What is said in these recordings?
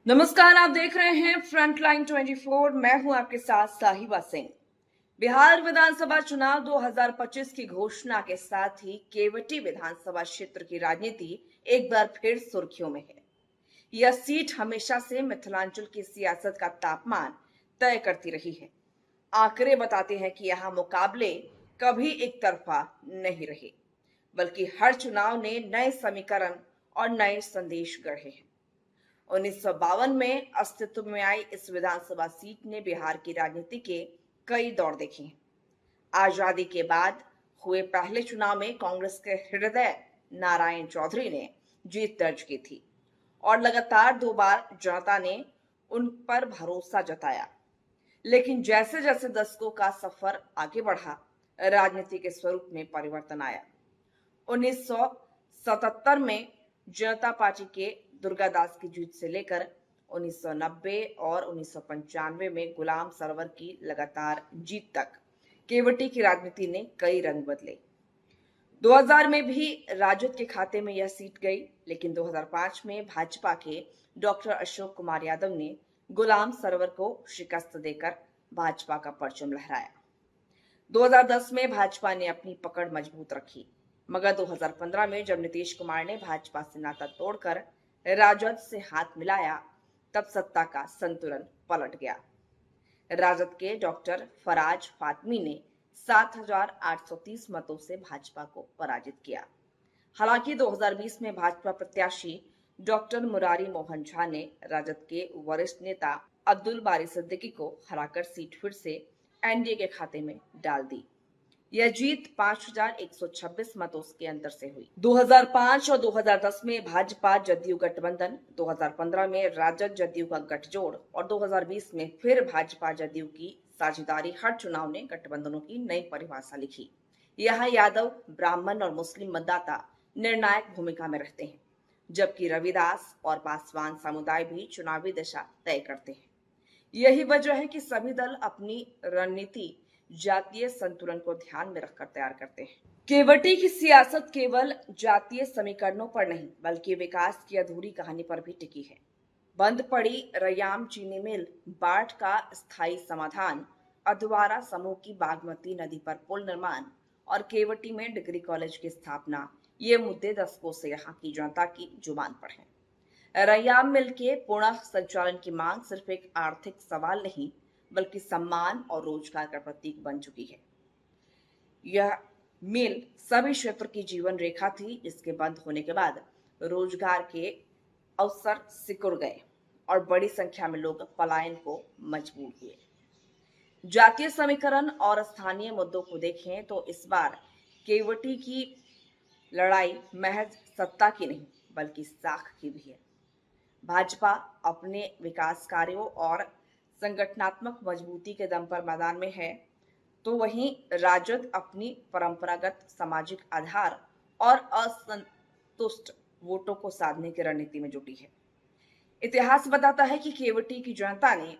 नमस्कार, आप देख रहे हैं फ्रंटलाइन 24। मैं हूं आपके साथ साहिबा सिंह। बिहार विधानसभा चुनाव 2025 की घोषणा के साथ ही केवटी विधानसभा क्षेत्र की राजनीति एक बार फिर सुर्खियों में है। यह सीट हमेशा से मिथिलांचल की सियासत का तापमान तय करती रही है। आंकड़े बताते हैं कि यहाँ मुकाबले कभी एक तरफा नहीं रहे, बल्कि हर चुनाव ने नए समीकरण और नए संदेश गढ़े हैं। 1952 में अस्तित्व में आई इस विधानसभा सीट ने बिहार की राजनीति के कई दौर देखे हैं। आजादी के बाद हुए पहले चुनाव में कांग्रेस के हृदय नारायण चौधरी ने जीत दर्ज की थी और लगातार 2 बार जनता ने उन पर भरोसा जताया। लेकिन जैसे जैसे दशकों का सफर आगे बढ़ा, राजनीति के स्वरूप में परिवर्तन आया। 1977 में जनता पार्टी के दुर्गादास की जीत से लेकर 1990 और 1995 में गुलाम सरवर की लगातार जीत तक केवटी की राजनीति ने कई रंग बदले। 2000 में भी राजद के खाते में यह सीट गई, लेकिन 2005 में भाजपा के डॉक्टर अशोक कुमार यादव ने गुलाम सरवर को शिकस्त देकर भाजपा का परचम लहराया। 2010 में भाजपा ने अपनी पकड़ मजबूत रखी, मगर 2015 में जब नीतीश कुमार ने भाजपा से नाता तोड़कर राजद से हाथ मिलाया, तब सत्ता का संतुलन पलट गया। राजद के डॉक्टर फराज फातमी ने 7,830 मतों से भाजपा को पराजित किया। हालांकि 2020 में भाजपा प्रत्याशी डॉक्टर मुरारी मोहन झा ने राजद के वरिष्ठ नेता अब्दुल बारी सिद्दीकी को हराकर सीट फिर से एनडीए के खाते में डाल दी। यह जीत 5,126 मतों के अंतर से हुई। 2005 और 2010 में भाजपा जदयू गठबंधन, 2015 में राजद जदयू का गठजोड़ और 2020 में फिर भाजपा जदयू की साझेदारी, हर चुनाव ने गठबंधनों की नई परिभाषा लिखी। यहाँ यादव, ब्राह्मण और मुस्लिम मतदाता निर्णायक भूमिका में रहते हैं, जबकि रविदास और पासवान समुदाय भी चुनावी दिशा तय करते हैं। यही वजह है कि सभी दल अपनी रणनीति जातीय संतुलन को ध्यान में रखकर तैयार करते हैं। केवटी की सियासत केवल जातीय समीकरणों पर नहीं, बल्कि विकास की अधूरी कहानी पर भी टिकी है। बंद पड़ी रैयाम चीनी मिल, बाढ़ का स्थायी समाधान, अधवारा समूह की बागमती नदी पर पुल निर्माण और केवटी में डिग्री कॉलेज की स्थापना, ये मुद्दे दशकों से यहाँ की जनता की जुबान पर हैं। रैयाम मिल के पुनः संचालन की मांग सिर्फ एक आर्थिक सवाल नहीं, बल्कि सम्मान और रोजगार का प्रतीक बन चुकी है। यह मिल सभी क्षेत्र की जीवन रेखा थी, जिसके बंद होने के बाद रोजगार के अवसर सिकुड़ गए और बड़ी संख्या में लोग पलायन को मजबूर हुए। जातीय समीकरण और स्थानीय मुद्दों को देखें तो इस बार केवटी की लड़ाई महज सत्ता की नहीं, बल्कि साख की भी है। भाजपा अपने विकास कार्यों और संगठनात्मक मजबूती के दम पर मैदान में है, तो वहीं राजद अपनी परंपरागत सामाजिक आधार और असंतुष्ट वोटों को साधने की रणनीति में जुटी है। इतिहास बताता है कि केवटी की जनता ने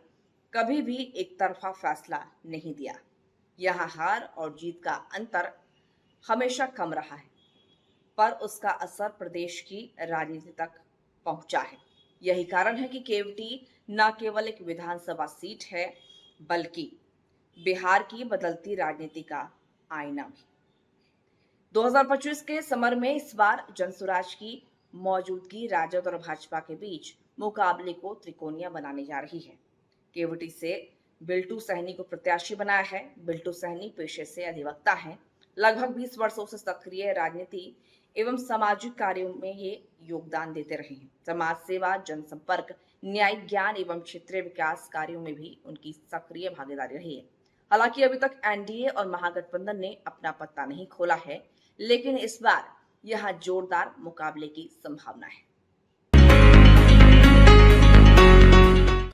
कभी भी एक तरफा फैसला नहीं दिया। यहाँ हार और जीत का अंतर हमेशा कम रहा है, पर उसका असर प्रदेश की राजनीति तक पहुंचा है। यही कारण है कि केवटी न केवल एक विधानसभा सीट है, बल्कि बिहार की बदलती राजनीति का आईना भी। 2025 के समर में इस बार जनसुराज की मौजूदगी राजद और भाजपा के बीच मुकाबले को त्रिकोणीय बनाने जा रही है। केवटी से बिल्टू सहनी को प्रत्याशी बनाया है। बिल्टू सहनी पेशे से अधिवक्ता हैं। लगभग 20 वर्षों से सक्रिय राजनीति एवं सामाजिक कार्यों में ये योगदान देते रहे हैं। समाज सेवा, जनसंपर्क, न्यायिक ज्ञान एवं क्षेत्रीय विकास कार्यों में भी उनकी सक्रिय भागीदारी रही है। हालांकि अभी तक एनडीए और महागठबंधन ने अपना पत्ता नहीं खोला है, लेकिन इस बार यहाँ जोरदार मुकाबले की संभावना है।